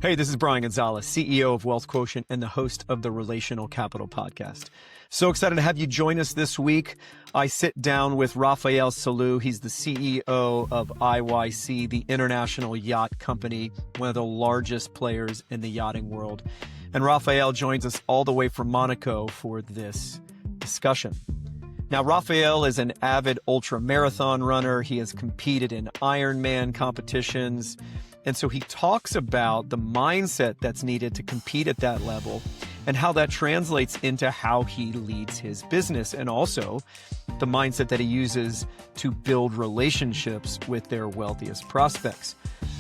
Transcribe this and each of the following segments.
Hey, this is Brian Gonzales, CEO of WealthQuotient and the host of the Relational Capital podcast. So excited to have you join us this week. I sit down with Raphael Sauleau. He's the CEO of IYC, the International Yacht Company, one of the largest players in the yachting world. And Raphael joins us all the way from Monaco for this discussion. Now, Raphael is an avid ultra marathon runner. He has competed in Ironman competitions. And so he talks about the mindset that's needed to compete at that level and how that translates into how he leads his business, and also the mindset that he uses to build relationships with their wealthiest prospects.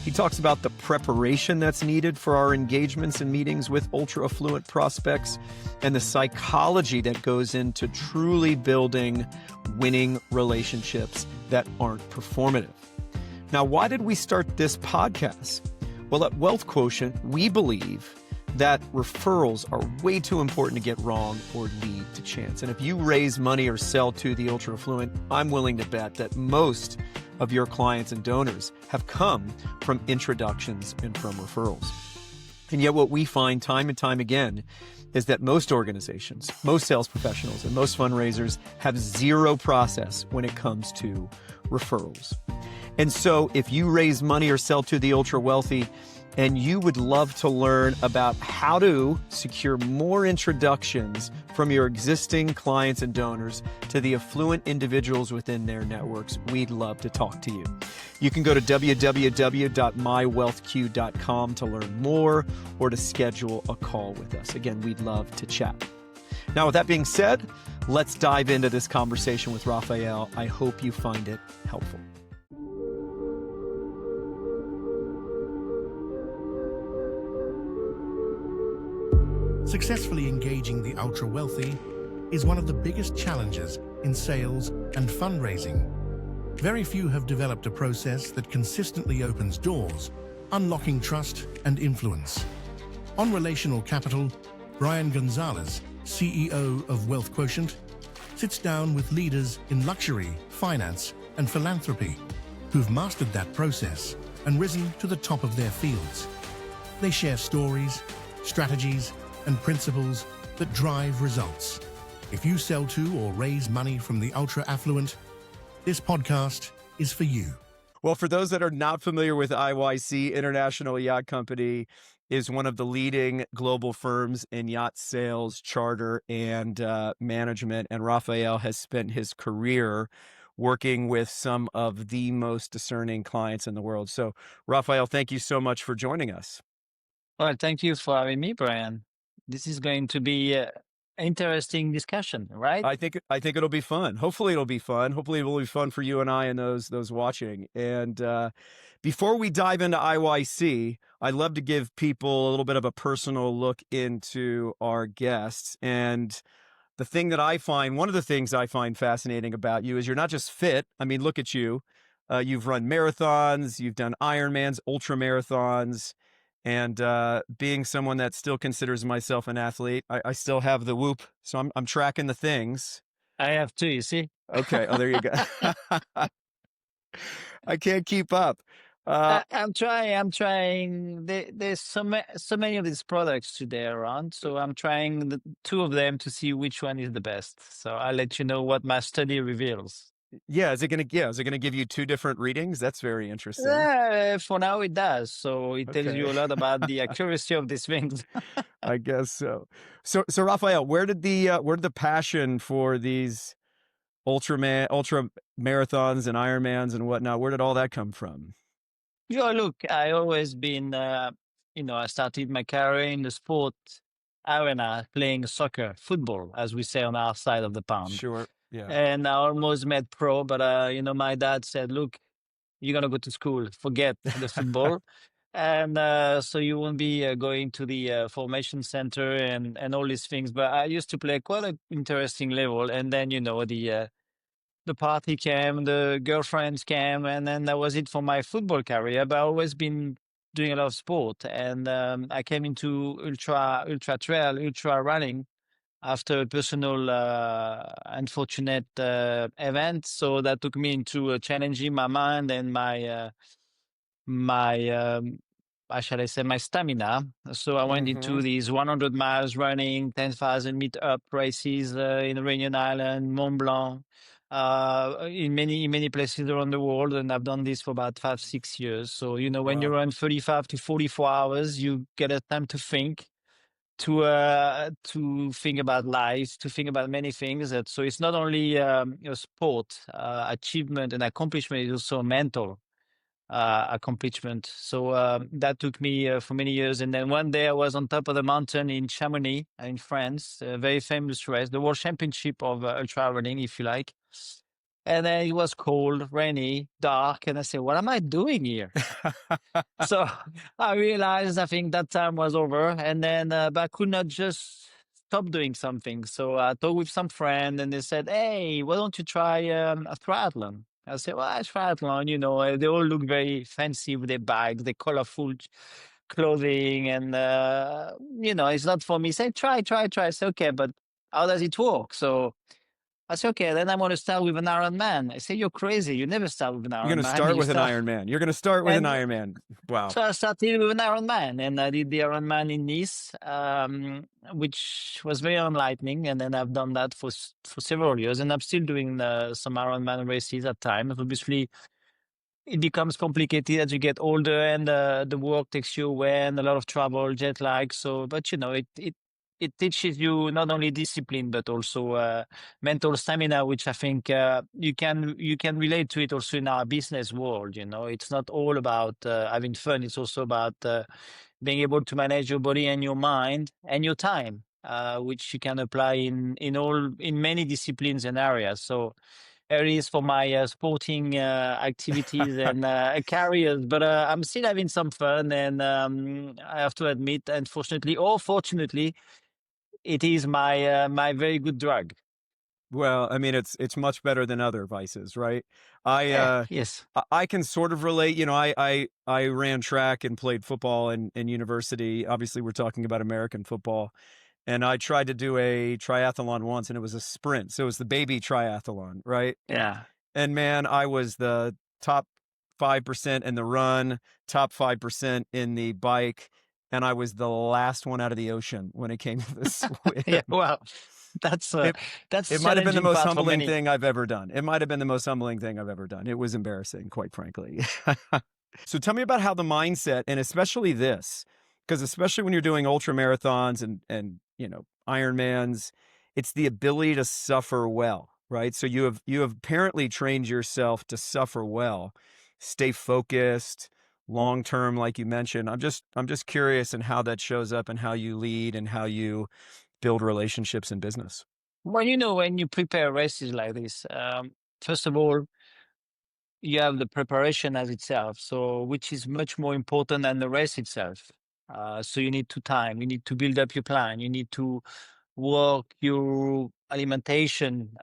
He talks about the preparation that's needed for our engagements and meetings with ultra affluent prospects and the psychology that goes into truly building winning relationships that aren't performative. Now, why did we start this podcast? Well, at WealthQuotient, we believe that referrals are way too important to get wrong or lead to chance. And if you raise money or sell to the ultra affluent, I'm willing to bet that most of your clients and donors have come from introductions and from referrals. And yet what we find time and time again is that most organizations, most sales professionals, and most fundraisers have zero process when it comes to referrals. And so if you raise money or sell to the ultra wealthy and you would love to learn about how to secure more introductions from your existing clients and donors to the affluent individuals within their networks, we'd love to talk to you. You can go to www.mywealthq.com to learn more or to schedule a call with us. Again, we'd love to chat. Now, with that being said, let's dive into this conversation with Raphael. I hope you find it helpful. Successfully engaging the ultra-wealthy is one of the biggest challenges in sales and fundraising. Very few have developed a process that consistently opens doors, unlocking trust and influence. On Relational Capital, Brian Gonzales, CEO of WealthQuotient, sits down with leaders in luxury, finance, and philanthropy who've mastered that process and risen to the top of their fields. They share stories, strategies, and principles that drive results. If you sell to or raise money from the ultra-affluent, this podcast is for you. Well, for those that are not familiar with IYC, International Yacht Company is one of the leading global firms in yacht sales, charter, and management. And Raphael has spent his career working with some of the most discerning clients in the world. So, Raphael, thank you so much for joining us. Well, thank you for having me, Brian. This is going to be an interesting discussion, right? I think it'll be fun. Hopefully it'll be fun. Hopefully it will be fun for you and I and those watching. And before we dive into IYC, I'd love to give people a little bit of a personal look into our guests. And one of the things I find fascinating about you is you're not just fit. I mean, look at you. You've run marathons, you've done Ironmans, ultra marathons. And being someone that still considers myself an athlete, I still have the Whoop, so I'm tracking the things. I have too, you see? Okay, oh, there you go. I can't keep up. I'm trying. There's so many of these products today around, so I'm trying two of them to see which one is the best. So I'll let you know what my study reveals. Yeah, is it gonna give you two different readings? That's very interesting. For now it does. So it tells you a lot about the accuracy of these things. I guess so. So Raphael, where did the passion for these ultra marathons and Ironmans and whatnot, where did all that come from? Yeah, look, I always been, I started my career in the sport arena playing soccer, football, as we say on our side of the pond. Sure. Yeah. And I almost made pro, but my dad said, "Look, you're gonna go to school. Forget the football, and so you won't be going to the formation center and all these things." But I used to play quite an interesting level, and then the party came, the girlfriends came, and then that was it for my football career. But I've always been doing a lot of sport, and I came into ultra trail, ultra running after a personal unfortunate event. So that took me into challenging my mind and my shall I say, my stamina. So I went Mm-hmm. into these 100 miles running, 10,000 meet up races in Réunion Island, Mont Blanc, in many places around the world. And I've done this for about 5, 6 years. So, when you Wow. run 35 to 44 hours, you get a time to think. To think about life, to think about many things. So it's not only sport achievement and accomplishment; it's also mental accomplishment. So that took me for many years. And then one day I was on top of the mountain in Chamonix in France, a very famous race, the World Championship of ultra running, if you like. And then it was cold, rainy, dark, and I said, "What am I doing here?" So I realized I think that time was over, and then but I could not just stop doing something. So I talked with some friend, and they said, "Hey, why don't you try a triathlon?" I said, "Well, a triathlon, they all look very fancy with their bags, their colorful clothing, and it's not for me." Say, "Try, try, try." I said, "Okay, but how does it work?" So I said, "Okay, then I want to start with an Ironman." I say, "You're crazy. You never start with an You're going to Ironman. start You with an start." Iron Man. You're going to start with an And Iron Man. Wow. so I started with an Ironman, and I did the Ironman in Nice, which was very enlightening. And then I've done that for several years, and I'm still doing some Ironman races at times. Obviously, it becomes complicated as you get older, and the work takes you away, and a lot of travel, jet lag. So, but it teaches you not only discipline but also mental stamina, which I think you can relate to it also in our business world. It's not all about having fun; it's also about being able to manage your body and your mind and your time, which you can apply in many disciplines and areas. So areas for my sporting activities and careers, but I'm still having some fun, and I have to admit, unfortunately or fortunately, it is my very good drug. Well, I mean, it's much better than other vices, right? I Yeah, uh, yes, I can sort of relate. I ran track and played football in university. Obviously, we're talking about American football, and I tried to do a triathlon once, and it was a sprint, so it was the baby triathlon, right? yeah, And man, I was the top 5% in the run, top 5% in the bike, and I was the last one out of the ocean when it came to the yeah. swim. Well, that's uh, It that's it might have been the challenging most part for humbling many. thing I've ever done. It might have been the most humbling thing I've ever done. It was embarrassing, quite frankly. So tell me about how the mindset, and especially this, because especially when you're doing ultra marathons and Ironmans, it's the ability to suffer well, right? So you have apparently trained yourself to suffer well, stay focused, long term, like you mentioned. I'm just curious in how that shows up and how you lead and how you build relationships in business. Well, when you prepare races like this, first of all, you have the preparation as itself, so which is much more important than the race itself. So you need to build up your plan, you need to work your alimentation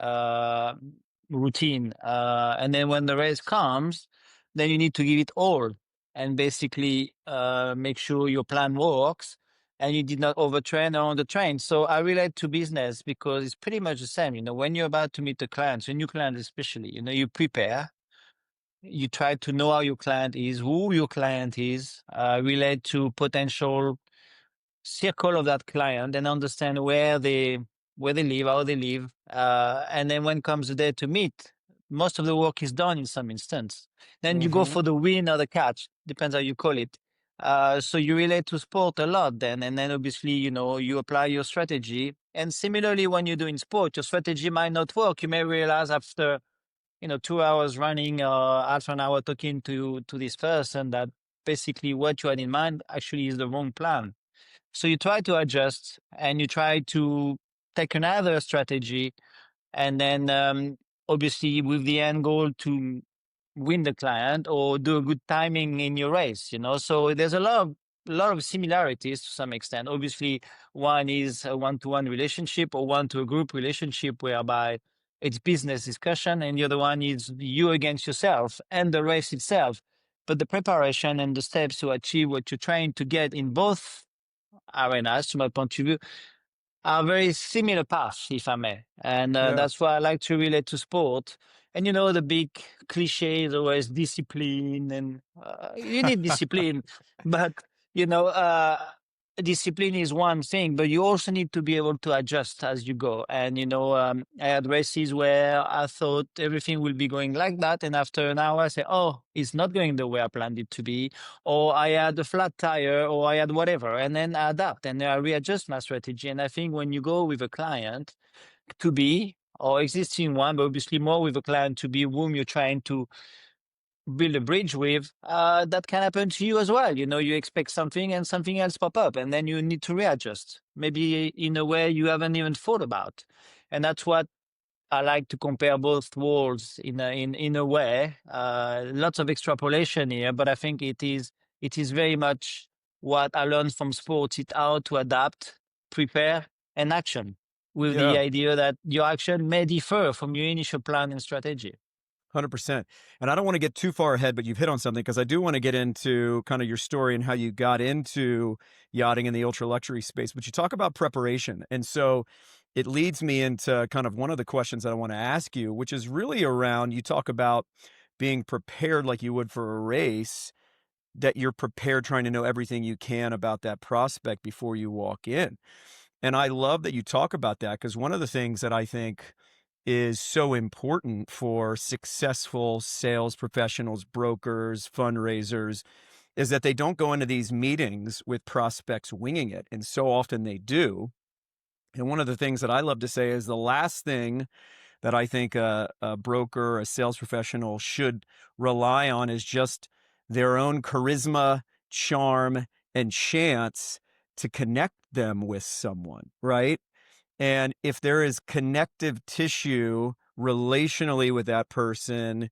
routine, and then when the race comes, then you need to give it all and basically make sure your plan works and you did not overtrain or undertrain. So I relate to business because it's pretty much the same. When you're about to meet a client, a new client especially, you prepare, you try to know how your client is, who your client is, relate to potential circle of that client and understand where they live, how they live. And then when comes the day to meet, most of the work is done in some instance. Then you go Mm-hmm. for the win or the catch, depends how you call it. So you relate to sport a lot then. And then obviously, you apply your strategy. And similarly, when you're doing sport, your strategy might not work. You may realize after 2 hours running or half an hour talking to this person that basically what you had in mind actually is the wrong plan. So you try to adjust and you try to take another strategy, and then obviously with the end goal to win the client or do a good timing in your race. So there's a lot of similarities to some extent. Obviously, one is a one-to-one relationship or one-to-a-group relationship whereby it's business discussion, and the other one is you against yourself and the race itself. But the preparation and the steps to achieve what you're trying to get in both arenas, to my point of view, are very similar paths, if I may. And Yeah. that's why I like to relate to sport. And the big cliche is always discipline, and you need discipline, but you know, discipline is one thing, but you also need to be able to adjust as you go. And, I had races where I thought everything will be going like that. And after an hour, I say, oh, it's not going the way I planned it to be. Or I had a flat tire or I had whatever. And then I adapt and I readjust my strategy. And I think when you go with a client to be, or existing one, but obviously more with a client to be whom you're trying to build a bridge with, that can happen to you as well. You expect something and something else pop up, and then you need to readjust, maybe in a way you haven't even thought about. And that's what I like to compare both worlds in a way. Lots of extrapolation here, but I think it is very much what I learned from sports. It's how to adapt, prepare, and action, with the Yeah. idea that your action may differ from your initial plan and strategy. 100%. And I don't want to get too far ahead, but you've hit on something because I do want to get into kind of your story and how you got into yachting in the ultra luxury space. But you talk about preparation. And so it leads me into kind of one of the questions that I want to ask you, which is really around you talk about being prepared like you would for a race, that you're prepared trying to know everything you can about that prospect before you walk in. And I love that you talk about that because one of the things that I think is so important for successful sales professionals, brokers, fundraisers, is that they don't go into these meetings with prospects winging it. And so often they do. And one of the things that I love to say is the last thing that I think a broker, a sales professional should rely on is just their own charisma, charm, and chance to connect them with someone, right? And if there is connective tissue relationally with that person,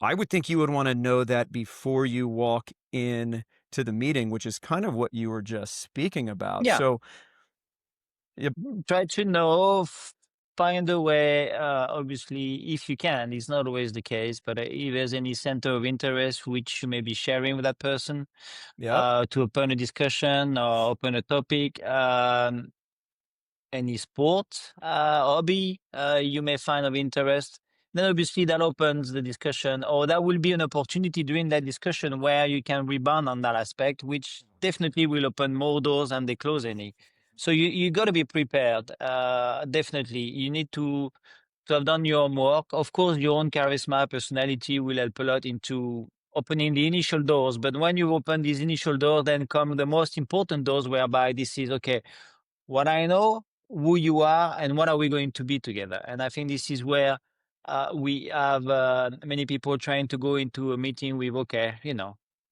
I would think you would want to know that before you walk in to the meeting, which is kind of what you were just speaking about. Yeah. So, yeah, Try to know, find a way, obviously, if you can. It's not always the case, but if there's any center of interest which you may be sharing with that person, yep, to open a discussion or open a topic. Any sport, hobby, you may find of interest, then obviously that opens the discussion, or that will be an opportunity during that discussion where you can rebound on that aspect, which definitely will open more doors than they close any. So you got to be prepared. Definitely, you need to have done your homework. Of course, your own charisma, personality will help a lot into opening the initial doors. But when you open these initial doors, then come the most important doors, whereby this is okay, what I know, who you are, and what are we going to be together. And I think this is where we have many people trying to go into a meeting with, okay,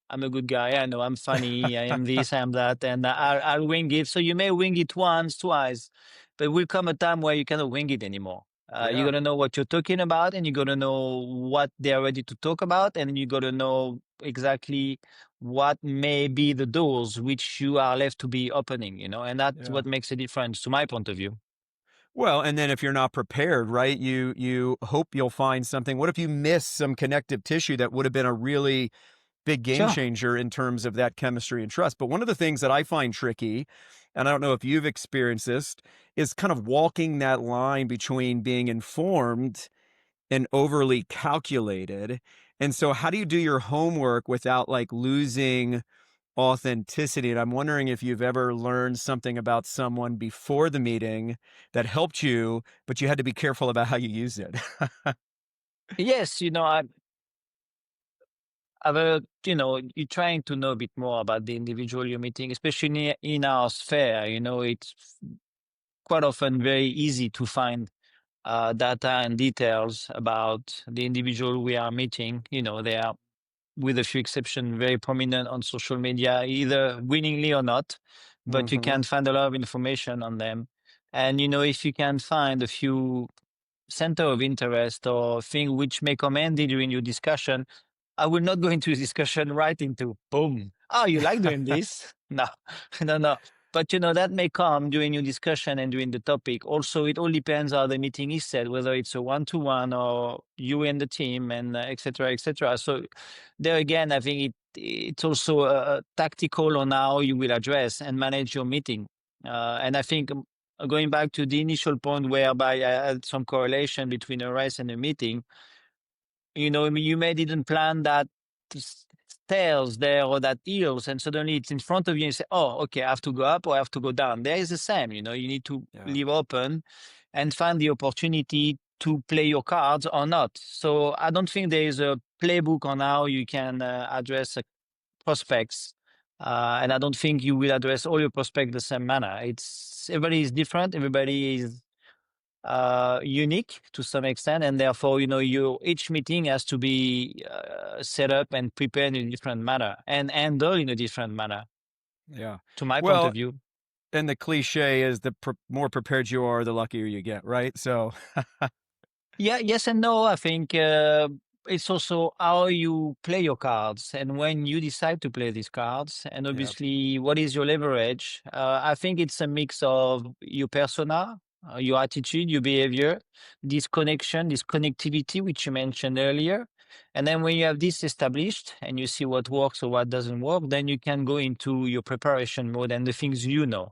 I'm a good guy. I know I'm funny. I am this, I am that, and I'll wing it. So you may wing it once, twice, but will come a time where you cannot wing it anymore. You yeah. got to know what you're talking about, and you got to know what they're ready to talk about, and you got to know exactly what may be the doors which you are left to be opening, and that's Yeah. what makes a difference to my point of view. Well, and then if you're not prepared, right, you hope you'll find something. What if you miss some connective tissue that would have been a really big game Sure. changer in terms of that chemistry and trust? But one of the things that I find tricky, and I don't know if you've experienced this, is kind of walking that line between being informed and overly calculated. And so how do you do your homework without like losing authenticity? And I'm wondering if you've ever learned something about someone before the meeting that helped you, but you had to be careful about how you use it. Yes, you're trying to know a bit more about the individual you're meeting, especially in our sphere. It's quite often very easy to find data and details about the individual we are meeting. They are, with a few exceptions, very prominent on social media, either willingly or not, but you Hmm. can find a lot of information on them. And, if you can find a few center of interest or thing which may come handy during your discussion, I will not go into a discussion right into boom. Oh, you like doing this? No, no, no. But that may come during your discussion and during the topic. Also, it all depends how the meeting is set, whether it's a one-to-one or you and the team, and et cetera, et cetera. So there again, I think it's also tactical on how you will address and manage your meeting. And I think, going back to the initial point whereby I had some correlation between a race and a meeting, you may didn't plan that tails there or that heels, and suddenly it's in front of you and you say, oh, okay, I have to go up or I have to go down. There is the same, you need to Yeah. leave open and find the opportunity to play your cards or not. So I don't think there is a playbook on how you can address prospects. And I don't think you will address all your prospects the same manner. Everybody is different. Everybody is unique to some extent, and therefore, each meeting has to be set up and prepared in a different manner and handled in a different manner, Yeah. to my point Well, of view. and the cliche is the more prepared you are, the luckier you get, right? So, Yeah, yes and no. I think it's also how you play your cards and when you decide to play these cards, and yeah, obviously, what is your leverage? I think it's a mix of your persona, your attitude, your behavior, this connection, this connectivity, which you mentioned earlier. And then when you have this established and you see what works or what doesn't work, then you can go into your preparation mode and the things you know.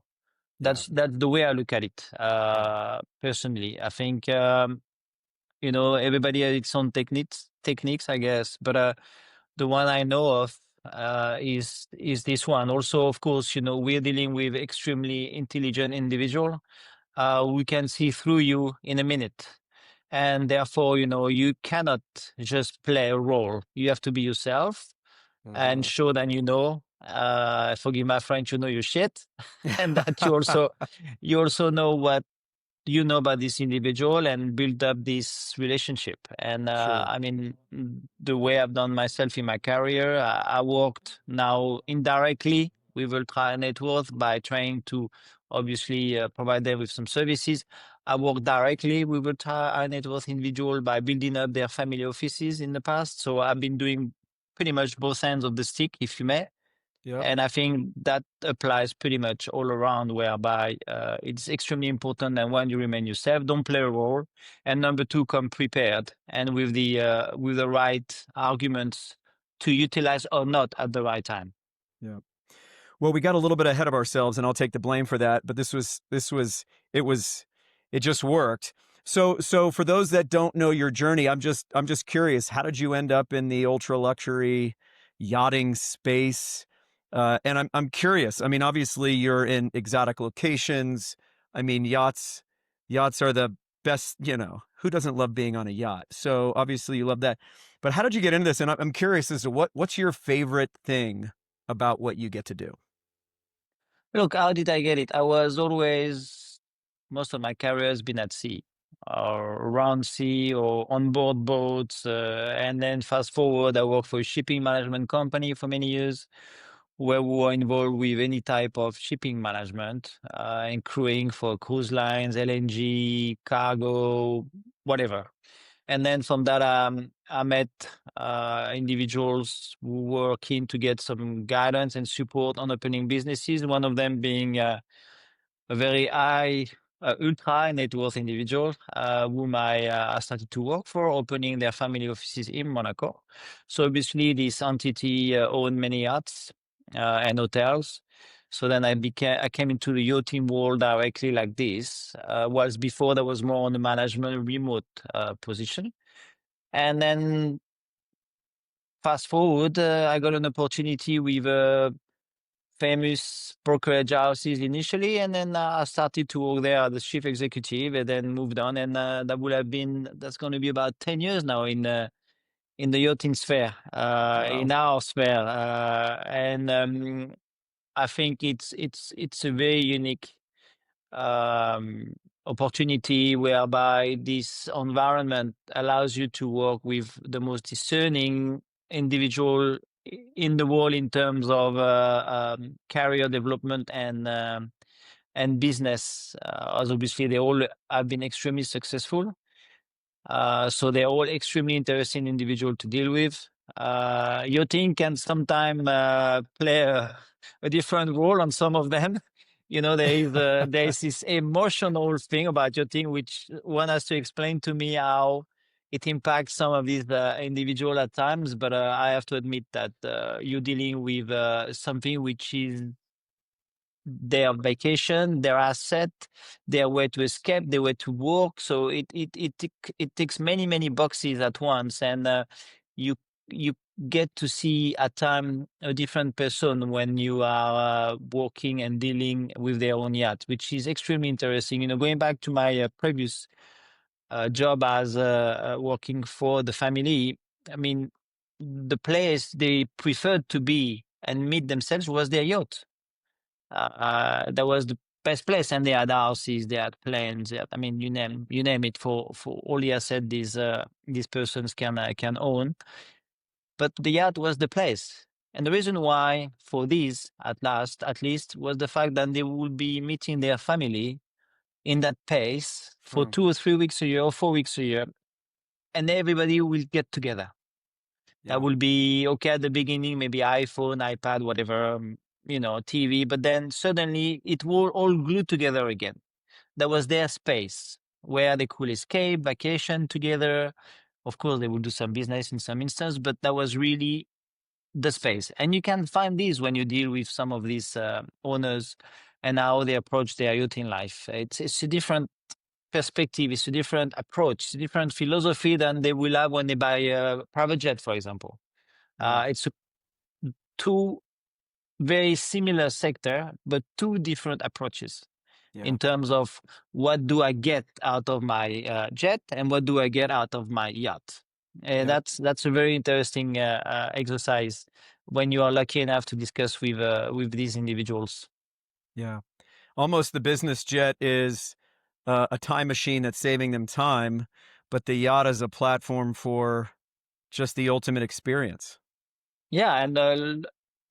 yeah, That's the way I look at it, yeah, personally. I think. Everybody has its own techniques, I guess. But the one I know of is this one. Also, of course, we're dealing with extremely intelligent individual. We can see through you in a minute. And therefore, you cannot just play a role. You have to be yourself and uh-huh. show that forgive my French, you know your shit. And that you also know what about this individual and build up this relationship. And Sure. the way I've done myself in my career, I worked now indirectly with ultra net worth by trying to obviously provide them with some services. I worked directly with ultra high net worth individual by building up their family offices in the past. So I've been doing pretty much both ends of the stick, if you may. Yep. And I think that applies pretty much all around, whereby it's extremely important that one, you remain yourself, don't play a role, and number two, come prepared and with the right arguments to utilize or not at the right time. Yeah. Well, we got a little bit ahead of ourselves, and I'll take the blame for that. But it just worked. So for those that don't know your journey, I'm just curious. How did you end up in the ultra luxury yachting space? And I'm curious. I mean, obviously you're in exotic locations. I mean, yachts are the best. Who doesn't love being on a yacht? So obviously you love that. But how did you get into this? And I'm curious as to what's your favorite thing about what you get to do? Look, how did I get it? I was always, most of my career has been at sea or around sea or on board boats. And then fast forward, I worked for a shipping management company for many years where we were involved with any type of shipping management and crewing for cruise lines, LNG, cargo, whatever. And then from that, I met individuals who were keen to get some guidance and support on opening businesses. One of them being a very ultra net worth individual whom I started to work for, opening their family offices in Monaco. So obviously, this entity owned many yachts and hotels. So then I came into the yachting world directly like this. Whilst before that was more on the management remote position. And then fast forward, I got an opportunity with famous brokerage houses initially, and then I started to work there as the chief executive, and then moved on, and that's going to be about 10 years now in the yachting sphere, Wow. in our sphere, and I think it's a very unique um, opportunity whereby this environment allows you to work with the most discerning individual in the world in terms of career development and business. As obviously they all have been extremely successful. So they're all extremely interesting individual to deal with. Yachting can sometimes play a different role on some of them. There is this emotional thing about yachting, which one has to explain to me how it impacts some of these individual at times. But I have to admit that you're dealing with something which is their vacation, their asset, their way to escape, their way to work. So it ticks many boxes at once, and you you get to see at time a different person when you are working and dealing with their own yacht, which is extremely interesting. Going back to my previous job as working for the family, I mean, the place they preferred to be and meet themselves was their yacht. That was the best place, and they had houses, they had planes. I mean, you name it for all the asset these persons can own. But the yacht was the place, and the reason why for these at least, was the fact that they would be meeting their family in that pace for Mm. 2 or 3 weeks a year or 4 weeks a year, and everybody will get together. That Yeah. will be okay at the beginning, maybe iPhone, iPad, whatever, TV, but then suddenly it will all glue together again. That was their space where they could escape, vacation together. Of course, they will do some business in some instance, but that was really the space. And you can find these when you deal with some of these owners and how they approach their yachting life. It's a different perspective, it's a different approach, it's a different philosophy than they will have when they buy a private jet, for example. Yeah. It's two very similar sector, but two different approaches Yeah. in terms of what do I get out of my jet and what do I get out of my yacht. And Yeah. that's a very interesting exercise when you are lucky enough to discuss with these individuals. Yeah. Almost the business jet is a time machine that's saving them time, but the yacht is a platform for just the ultimate experience. Yeah, and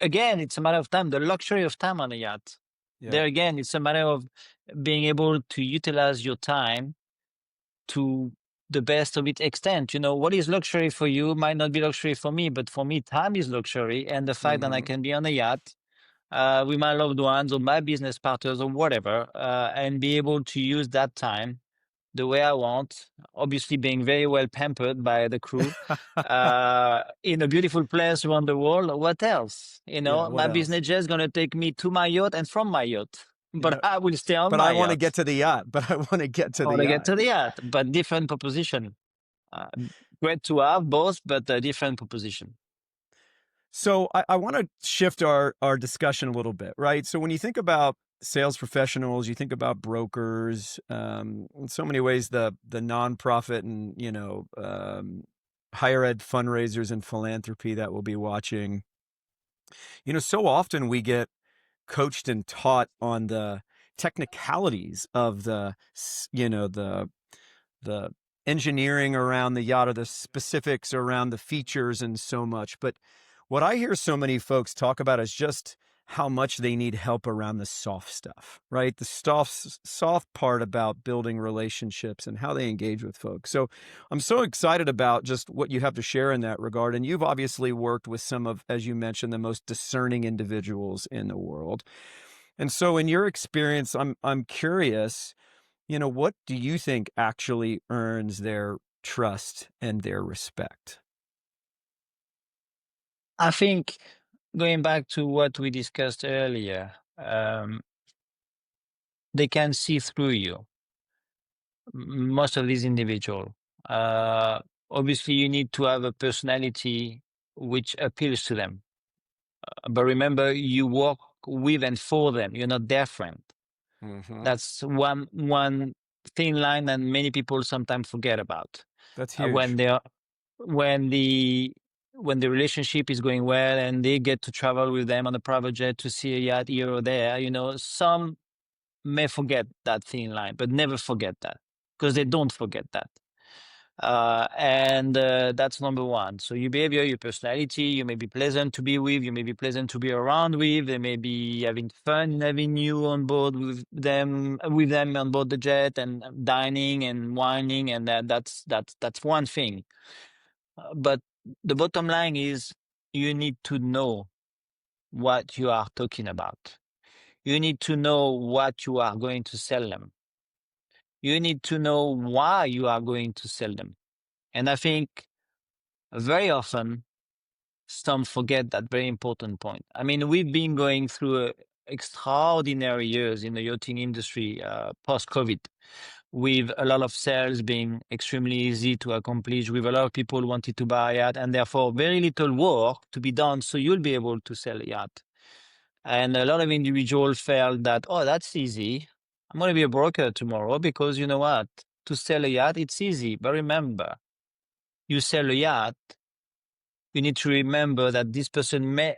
again, it's a matter of time, the luxury of time on a yacht. Yeah. There again, it's a matter of being able to utilize your time to the best of its extent. What is luxury for you might not be luxury for me, but for me, time is luxury. And the fact that I Mm-hmm. can be on a yacht with my loved ones or my business partners or whatever, and be able to use that time the way I want, obviously being very well pampered by the crew, in a beautiful place around the world. What else? Yeah. What My business else? jet is going to take me to my yacht and from my yacht, but Yeah. I will stay on But I my want to get yacht. to the yacht. But I want to get to I the want to get yacht. to the yacht, but different proposition. Uh, Great to have both, but a different proposition. So I want to shift our discussion a little bit, right? So when you think about sales professionals, you think about brokers, in so many ways, the nonprofit and higher ed fundraisers and philanthropy that we'll be watching. So often we get coached and taught on the technicalities of the engineering around the yacht or the specifics around the features and so much. But what I hear so many folks talk about is just how much they need help around the soft stuff, right? The soft part about building relationships and how they engage with folks. So I'm so excited about just what you have to share in that regard. And you've obviously worked with some of, as you mentioned, the most discerning individuals in the world. And so in your experience, I'm curious, what do you think actually earns their trust and their respect? I think going back to what we discussed earlier, they can see through you. Most of these individuals. Uh, Obviously, you need to have a personality which appeals to them. But remember, you work with and for them. You're not their friend. Mm-hmm. That's one thin line that many people sometimes forget about. That's When huge. they're when the relationship is going well and they get to travel with them on a private jet to see a yacht here or there, some may forget that thin line, but never forget that, because they don't forget that. And that's number one. So your behavior, your personality, you may be pleasant to be with, you may be pleasant to be around with, they may be having fun having you on board with them on board the jet and dining and whining, and that's one thing. But the bottom line is you need to know what you are talking about. You need to know what you are going to sell them. You need to know why you are going to sell them. And I think very often some forget that very important point. I mean, we've been going through a extraordinary years in the yachting industry post-COVID, with a lot of sales being extremely easy to accomplish, with a lot of people wanting to buy a yacht, and therefore very little work to be done, so you'll be able to sell a yacht. And a lot of individuals felt that, oh, that's easy. I'm going to be a broker tomorrow because you know what? To sell a yacht, it's easy. But remember, you sell a yacht, you need to remember that this person may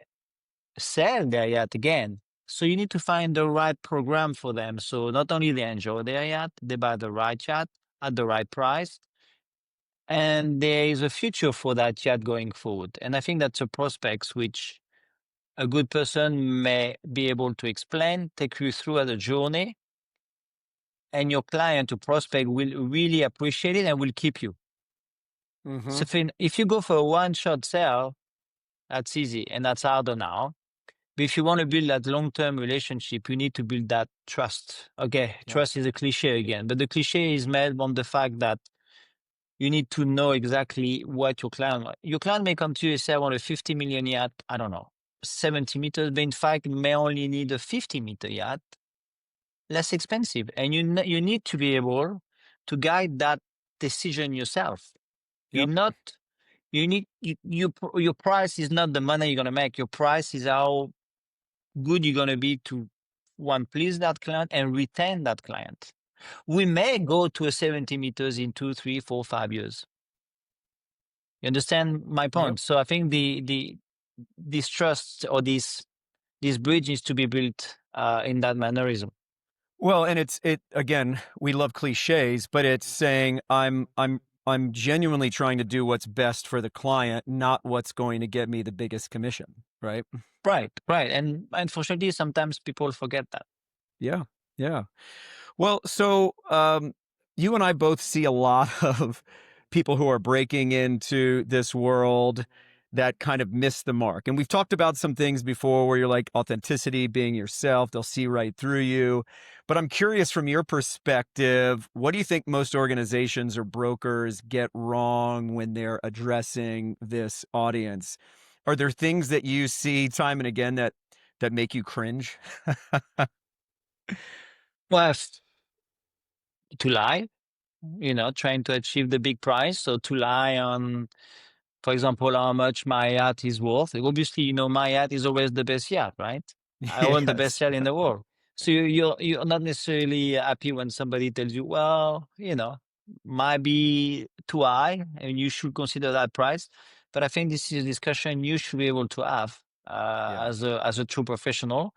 sell their yacht again. So you need to find the right program for them. So not only they enjoy their yacht, they buy the right yacht at the right price. And there is a future for that yacht going forward. And I think that's a prospects which a good person may be able to explain, take you through as a journey, and your client or prospect will really appreciate it and will keep you. Mm-hmm. So if you go for a one-shot sale, that's easy and that's harder now. But if you want to build that long-term relationship, you need to build that trust. Okay, Yeah. trust is a cliche again, but the cliche is made on the fact that you need to know exactly what your client wants. Your client may come to you and say, I want a 50 million yacht, I don't know, 70 meters, but in fact may only need a 50-meter yacht, less expensive. And you need to be able to guide that decision yourself. Yep. Your price is not the money you're going to make. Your price is how good you're going to be to, one, please that client and retain that client. We may go to a 70 meters in 2, 3, 4, 5 years. You understand my point? Yep. So I think this trust or this bridge needs to be built in that mannerism. Well, and it again, we love cliches, but it's saying I'm genuinely trying to do what's best for the client, not what's going to get me the biggest commission, right? Right. And unfortunately, sometimes people forget that. Yeah. Well, so you and I both see a lot of people who are breaking into this world that kind of miss the mark. And we've talked about some things before where you're like authenticity, being yourself, they'll see right through you. But I'm curious from your perspective, what do you think most organizations or brokers get wrong when they're addressing this audience? Are there things that you see time and again that make you cringe? Well, to lie, trying to achieve the big price. So to lie on, for example, how much my yacht is worth. Obviously, my yacht is always the best yacht, right? I own the best Yes. yacht in the world. So you're not necessarily happy when somebody tells you, well, might be too high and you should consider that price. But I think this is a discussion you should be able to have Yeah. as a true professional.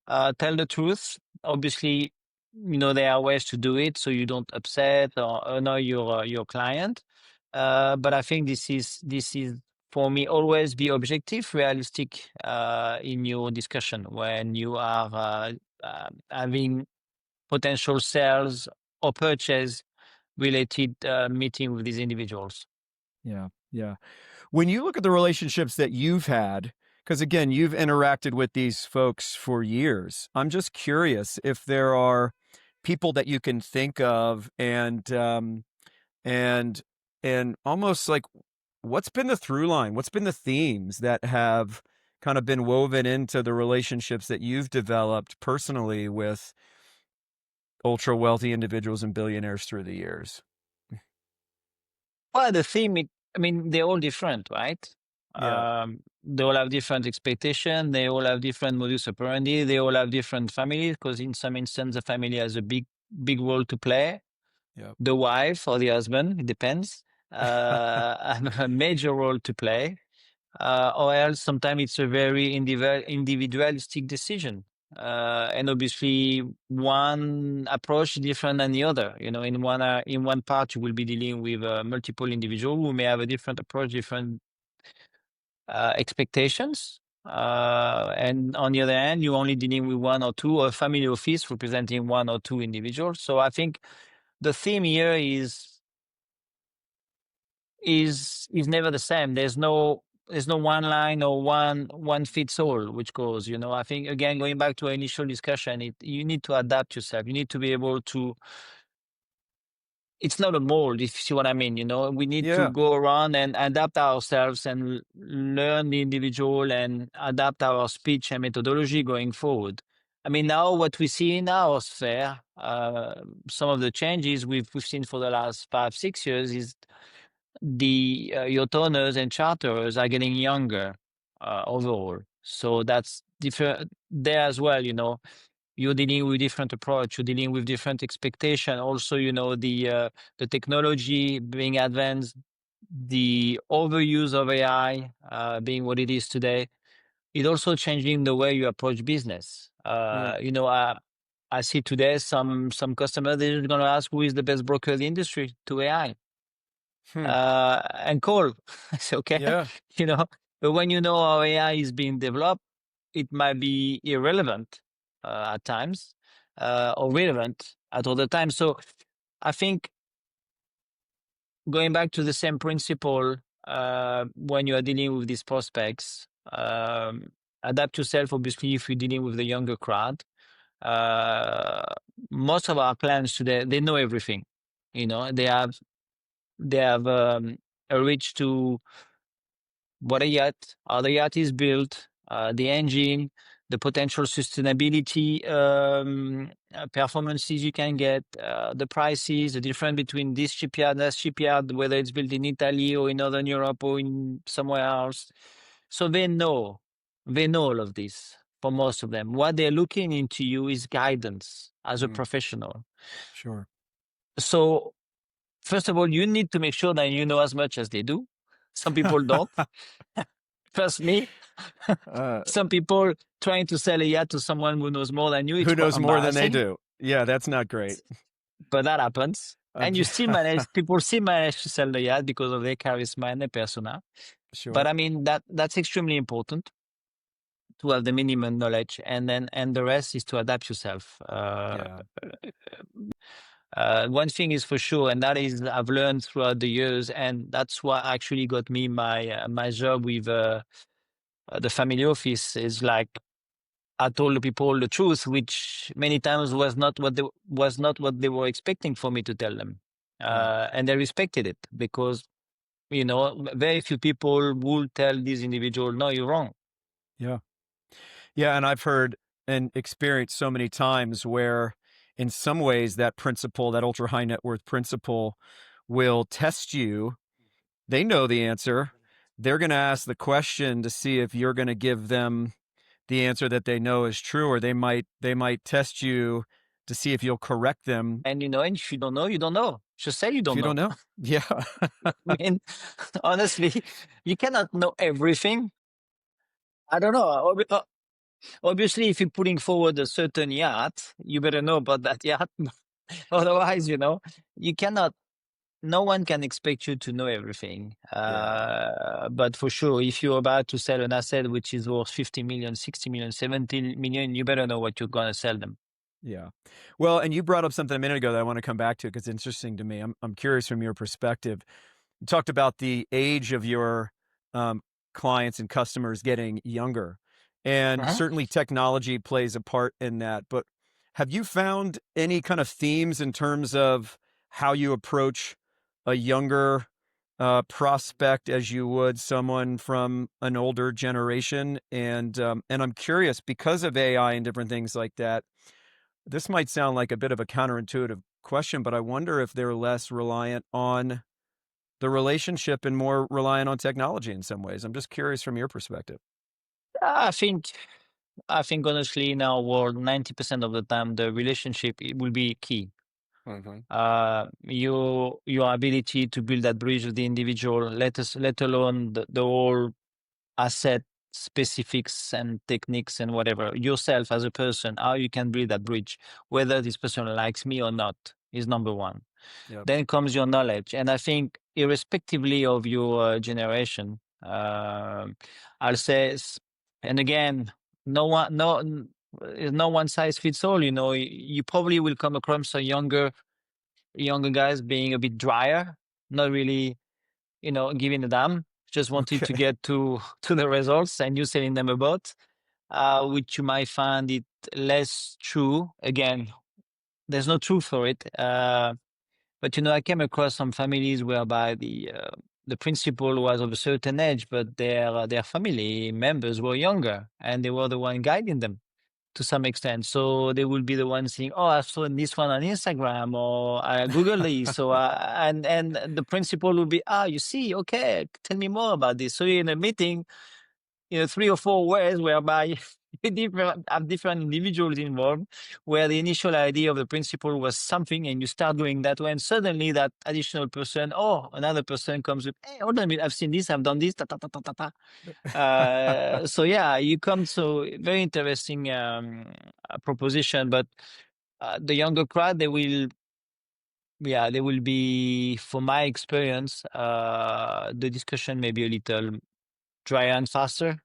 Tell the truth. Obviously, there are ways to do it so you don't upset or annoy your client. But I think this is for me, always be objective, realistic in your discussion when you are having potential sales or purchase related meeting with these individuals. Yeah. When you look at the relationships that you've had, because again, you've interacted with these folks for years, I'm just curious if there are people that you can think of and almost like what's been the through line? What's been the themes that have kind of been woven into the relationships that you've developed personally with ultra wealthy individuals and billionaires through the years? Well, the theme, they're all different, right? Yeah. They all have different expectations. They all have different modus operandi. They all have different families because in some instances, the family has a big role to play. Yeah. The wife or the husband, it depends, have a major role to play. Or else sometimes it's a very individualistic decision. And obviously one approach is different than the other. In one part, you will be dealing with multiple individuals who may have a different approach, different expectations. And on the other hand, you're only dealing with one or two, or a family office representing one or two individuals. So I think the theme here is never the same. There's no one line or one fits all which goes. I think again going back to our initial discussion, you need to adapt yourself. You need to be able to. It's not a mold, if you see what I mean. We need to Yeah. go around and adapt ourselves and learn the individual and adapt our speech and methodology going forward. I mean, now what we see now is fair. Some of the changes we've seen for the last 5-6 years is the yacht owners and charterers are getting younger overall. So that's different there as well. You're dealing with different approach. You're dealing with different expectation. Also, the technology being advanced, the overuse of AI being what it is today. It's also changing the way you approach business. Mm. I see today some customers, they're going to ask who is the best broker in the industry to AI, Hmm. and call. I say, okay, Yeah. you know, but when you know how AI is being developed, it might be irrelevant at times, or relevant at other times. So I think going back to the same principle, when you are dealing with these prospects, adapt yourself, obviously, if you're dealing with the younger crowd. Uh, Most of our clients today, they know everything. They have a reach to what a yacht, how the yacht is built, the engine, the potential sustainability performances you can get, the prices, the difference between this shipyard and that shipyard, whether it's built in Italy or in Northern Europe or in somewhere else. So they know all of this for most of them. What they're looking into you is guidance as a Mm. professional. Sure. So first of all, you need to make sure that you know as much as they do. Some people don't. First, me. uh, Some people trying to sell a yacht to someone who knows more than you, it's who quite knows more than they embarrassing, do? Yeah, that's not great. but that happens. I'm And people still manage to sell the yacht because of their charisma and their persona. But sure. I mean, that's extremely important to have the minimum knowledge, and the rest is to adapt yourself. Yeah. One thing is for sure, and that is I've learned throughout the years, and that's what actually got me my job with the family office. Is like I told the people the truth, which many times was not what they were expecting for me to tell them, Yeah. and they respected it because very few people will tell this individual, "No, you're wrong." Yeah. Yeah, and I've heard and experienced so many times where in some ways that principle, that ultra high net worth principle will test you. They know the answer. They're going to ask the question to see if you're going to give them the answer that they know is true, or they might test you to see if you'll correct them And if you don't know, you don't know. Just say you if don't you don't know. know. Yeah. I mean, honestly, you cannot know everything. I don't know. Obviously, if you're putting forward a certain yacht, you better know about that yacht. Otherwise, you cannot. No one can expect you to know everything. Yeah. But for sure, if you're about to sell an asset which is worth 50 million, 60 million, 70 million, you better know what you're going to sell them. Yeah. Well, and you brought up something a minute ago that I want to come back to because it's interesting to me. I'm curious from your perspective. You talked about the age of your um, clients and customers getting younger, and Uh-huh. certainly technology plays a part in that. But have you found any kind of themes in terms of how you approach a younger prospect as you would someone from an older generation? And I'm curious because of AI and different things like that. This might sound like a bit of a counterintuitive question, but I wonder if they're less reliant on the relationship and more reliant on technology in some ways. I'm just curious from your perspective. I think, honestly, in our world, 90% of the time, the relationship it will be key. Mhm. Your ability to build that bridge with the individual, let alone the whole asset specifics and techniques and whatever yourself as a person, how you can build that bridge, whether this person likes me or not, is number one. Yep. Then comes your knowledge, and I think irrespectively of your generation, I'll say, and again, no one, no one size fits all. You probably will come across some younger guys being a bit drier, not really, giving a damn, just wanting to Okay. get to to the results, and you selling them about, which you might find it less true. Again, there's no truth for it. But I came across some families whereby the principal was of a certain age, but their family members were younger, and they were the one guiding them to some extent. So they will be the ones saying, "Oh, I saw this one on Instagram or I Google this." So and the principal will be, you see, okay, tell me more about this. So in a meeting, 3 or 4 ways whereby have different individuals involved, where the initial idea of the principal was something, and you start going that way, and suddenly that additional person or another person comes with, "Hey, hold on a minute, I've seen this, I've done this, ta ta ta ta ta ta." So yeah, you come to very interesting proposition, but the younger crowd, they will be, from my experience, the discussion may be a little drier and faster,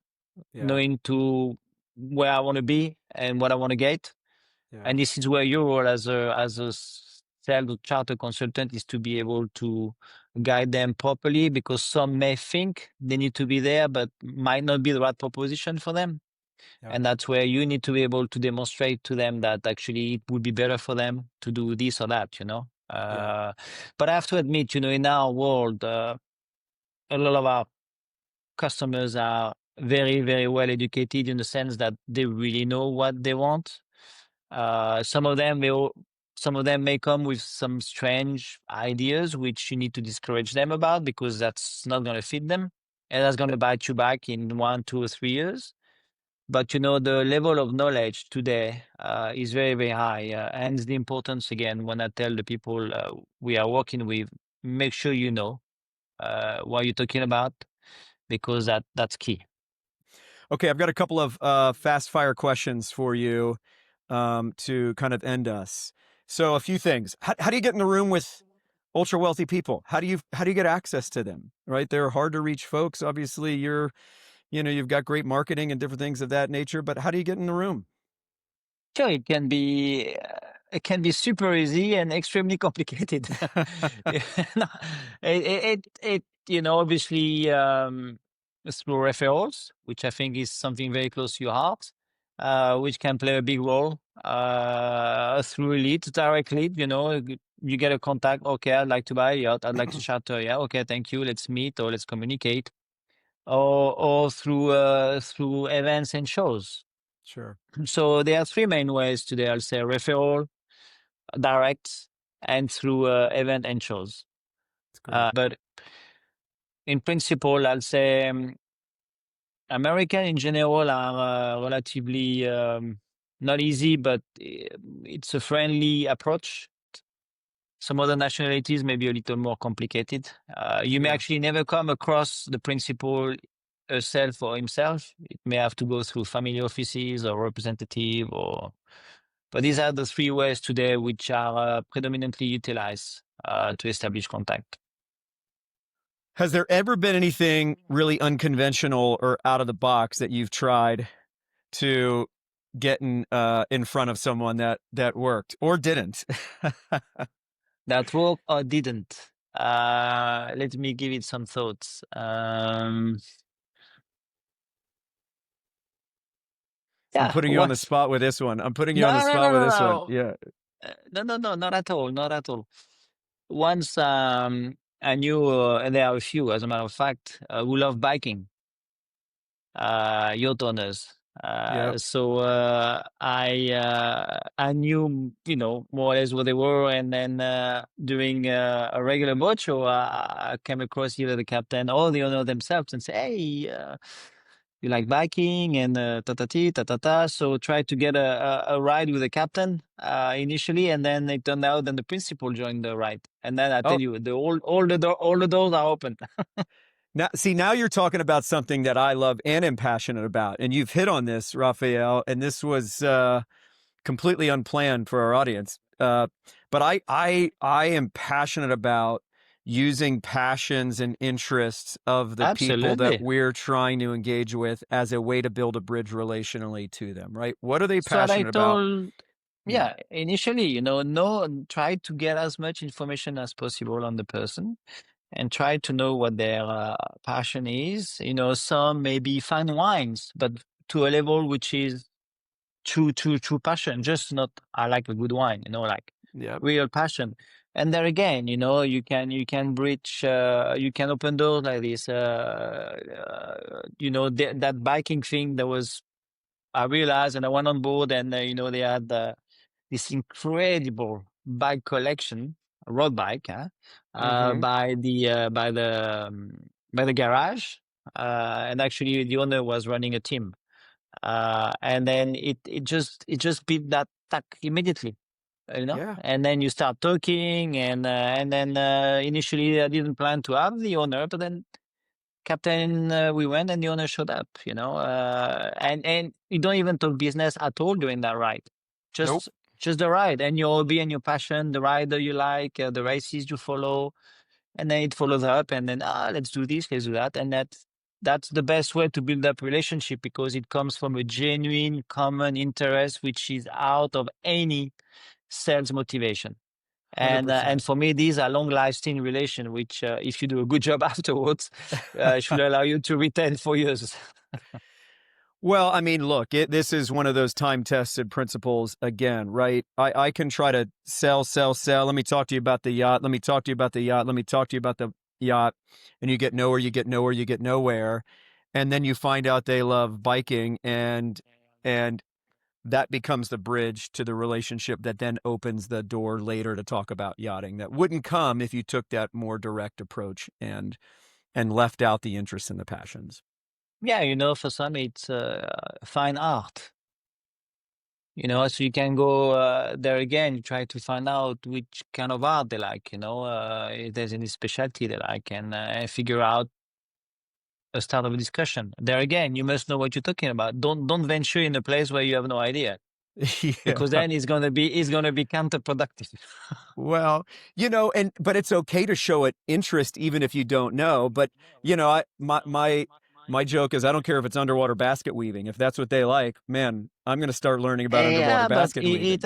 Yeah. knowing to where I want to be and what I want to get. Yeah. And this is where your role as a sales or charter consultant is to be able to guide them properly, because some may think they need to be there, but might not be the right proposition for them. Yeah. And that's where you need to be able to demonstrate to them that actually it would be better for them to do this or that, Yeah. But I have to admit, in our world, a lot of our customers are very, very well educated in the sense that they really know what they want. Some of them may come with some strange ideas, which you need to discourage them about, because that's not going to fit them, and that's going to bite you back in 1, 2, or 3 years. But the level of knowledge today is very, very high. Hence the importance, again, when I tell the people we are working with, make sure you know what you're talking about, because that's key. Okay, I've got a couple of fast fire questions for you to kind of end us. So a few things. How do you get in the room with ultra wealthy people? How do you get access to them? Right, they're hard to reach folks. Obviously, you've got great marketing and different things of that nature. But how do you get in the room? Sure, it can be super easy and extremely complicated. No, obviously, through referrals, which I think is something very close to your heart, which can play a big role. Through leads, direct lead, you get a contact. Okay, I'd like to buy a yacht. I'd like to charter. Yeah, okay, thank you. Let's meet or let's communicate. Or through events and shows. Sure. So there are 3 main ways today. I'll say referral, direct, and through event and shows. That's great. But in principle, I'll say American in general are relatively not easy, but it's a friendly approach. Some other nationalities may be a little more complicated. You may Yeah. actually never come across the principal herself or himself. It may have to go through family offices or representative But these are the 3 ways today which are predominantly utilized to establish contact. Has there ever been anything really unconventional or out of the box that you've tried to get in front of someone that worked or didn't? That worked or didn't? Let me give it some thoughts. I'm putting you on the spot with this one. No. Yeah. No, not at all. Not at all. Once I knew, and there are a few, as a matter of fact, who love biking, yacht owners. Yep. So I knew, more or less what they were, and then during a regular boat show, I came across either the captain or the owner themselves and say, "Hey, you like biking?" And ta. So try to get a ride with the captain initially, and then it turned out that the principal joined the ride. And then I tell you, all the doors are open. Now you're talking about something that I love and am passionate about, and you've hit on this, Raphael, and this was completely unplanned for our audience. But I am passionate about using passions and interests of the people that Absolutely. we're trying to engage with as a way to build a bridge relationally to them, right? What are they So what I passionate about? told, yeah, initially, try to get as much information as possible on the person and try to know what their passion is. Some maybe fine wines, but to a level which is true passion, just not, I like a good wine, like Yep. real passion. And there again, you can bridge, you can open doors like this. That biking thing that was I realized, and I went on board, and they had this incredible bike collection, a road bike, huh? Mm-hmm. By the garage, and actually the owner was running a team, and then it just beat that tack immediately, Yeah. and then you start talking, and then initially I didn't plan to have the owner, but then Captain, we went and the owner showed up, and you don't even talk business at all during that ride. Nope. Just just the ride and your hobby and your passion, the rider you like, the races you follow, and then it follows up, and then let's do this, let's do that, and that's the best way to build up relationship because it comes from a genuine common interest, which is out of any sales motivation. And 100%. for me, these are long-lasting relation, which, if you do a good job afterwards, should allow you to retain for years. Well, I mean, look, this is one of those time-tested principles again, right? I can try to sell, sell, sell. Let me talk to you about the yacht. Let me talk to you about the yacht. Let me talk to you about the yacht. And you get nowhere, you get nowhere, you get nowhere. And then you find out they love biking and that becomes the bridge to the relationship that then opens the door later to talk about yachting. That wouldn't come if you took that more direct approach and left out the interests and the passions. Yeah, for some it's fine art. So you can go there again. You try to find out which kind of art they like. If there's any specialty they like, and figure out a start of a discussion. There again, you must know what you're talking about. Don't venture in a place where you have no idea, Yeah. because then it's gonna be counterproductive. Well, but it's okay to show it interest even if you don't know. But my joke is I don't care if it's underwater basket weaving. If that's what they like, man, I'm going to start learning about underwater Yeah, but basket weaving.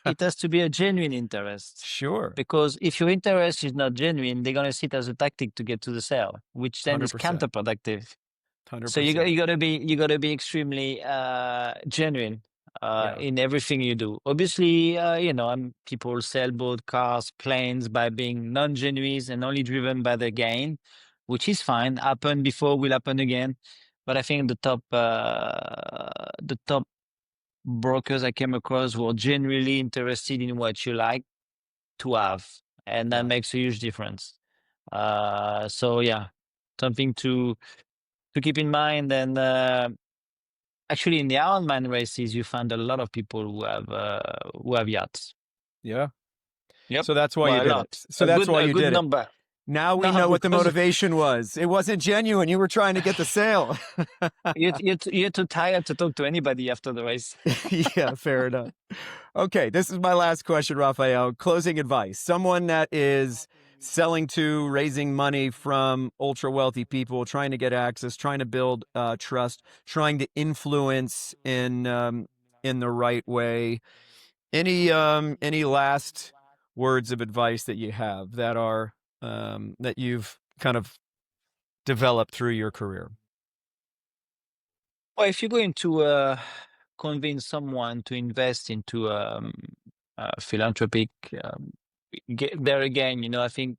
it has to be a genuine interest. Sure, Because if your interest is not genuine, they're gonna see it as a tactic to get to the sale, which then is 100%, counterproductive. So you got 100%. you gotta be you gotta be extremely genuine Yeah, in everything you do. Obviously, people sell both cars, planes by being non-genuine and only driven by the gain, which is fine. Happened before, will happen again. But I think the top brokers I came across were genuinely interested in what you like to have, and that yeah, makes a huge difference. So yeah, something to keep in mind. And actually, in the Ironman races, you find a lot of people who have yachts. yeah. Yep, So that's why you well, a did it. lot, So that's why a you good did it. number. Now we No, know what the because motivation was. It wasn't genuine. You were trying to get the sale. you're too tired to talk to anybody after the race. Yeah, fair enough. Okay, this is my last question, Raphael. Closing advice. Someone that is selling to, raising money from ultra wealthy people, trying to get access, trying to build trust, trying to influence in the right way. Any last words of advice that you have that are that you've kind of developed through your career? Well, if you're going to convince someone to invest into philanthropic, there again, I think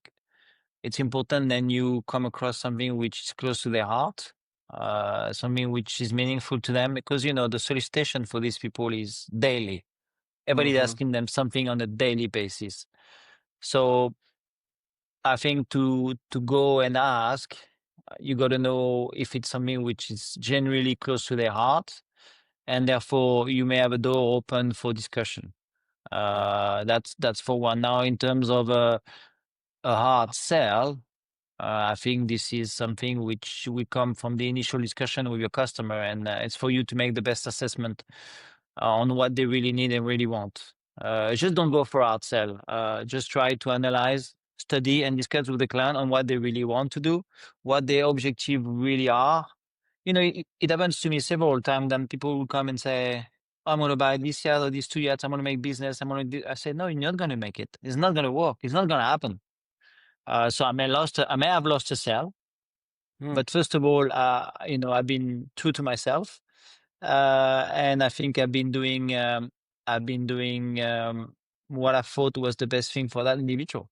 it's important then you come across something which is close to their heart, something which is meaningful to them, because the solicitation for these people is daily. Everybody's Mm-hmm. asking them something on a daily basis. So I think to go and ask, you got to know if it's something which is genuinely close to their heart, and therefore you may have a door open for discussion. Yeah. That's for one. Now, in terms of a hard sell, I think this is something which will come from the initial discussion with your customer, and it's for you to make the best assessment on what they really need and really want. Just don't go for hard sell. Just try to analyze, study, and discuss with the client on what they really want to do, what their objective really are. It happens to me several times. Then people will come and say, "I'm going to buy this yacht or these two yachts. I'm going to make business. I'm going to do." I say, "No, you're not going to make it. It's not going to work. It's not going to happen." So I may have lost a sale, Hmm. but first of all, I've been true to myself, and I think I've been doing what I thought was the best thing for that individual.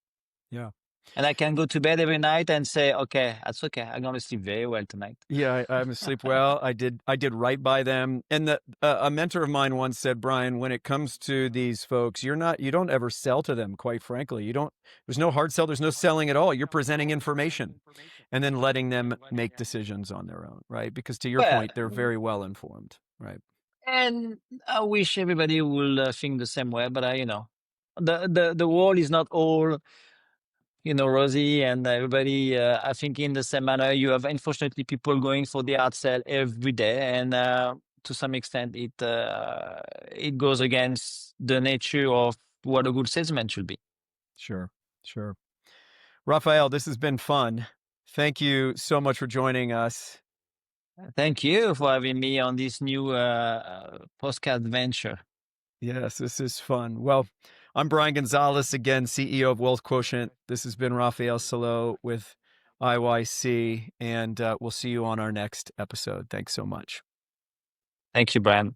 Yeah. And I can go to bed every night and say, okay, that's okay. I'm going to sleep very well tonight. Yeah, I'm asleep well. I did right by them. And a mentor of mine once said, Brian, when it comes to these folks, you don't ever sell to them, quite frankly. There's no hard sell, there's no selling at all. You're presenting information and then letting them make decisions on their own, right? Because to your Well, point, they're very well informed, right? and I wish everybody will think the same way, but the world is not all, rosy, and everybody are thinking the same manner. You have, unfortunately, people going for the hard sell every day, and to some extent, it goes against the nature of what a good salesman should be. Sure. Raphael, this has been fun. Thank you so much for joining us. Thank you for having me on this new podcast venture. Yes, this is fun. Well, I'm Brian Gonzales, again, CEO of WealthQuotient. This has been Raphael Sauleau with IYC, and we'll see you on our next episode. Thanks so much. Thank you, Brian.